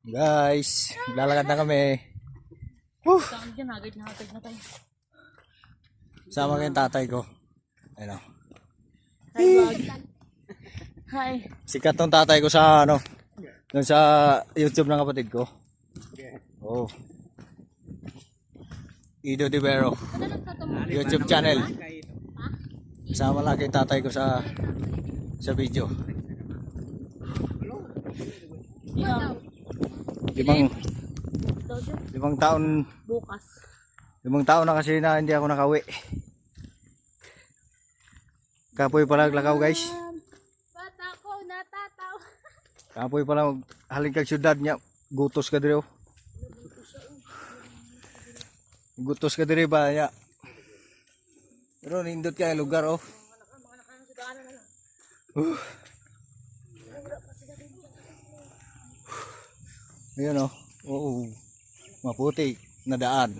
Guys, lalakad na kami. Saan dyan, hagad na tayo. Sama ko yung tatay ko. Ayun o. Hi, vlog. Hi. Sikat tong tatay ko sa ano, dun sa YouTube ng kapatid ko. Oh. Ido de Vero. YouTube channel. Sama lagi yung tatay ko sa video. Limang taon Bukas. 5 taon na kasi na hindi ako nakauwi. Kapoy pala lakaw guys. Bata ko natataw. Kapoy pala haling kag syudad niya. Gutos ka dire. Gutos ka dire ba niya. Pero nindot ka yung lugar oh. Ayun oh. Oo. Maputi na daan.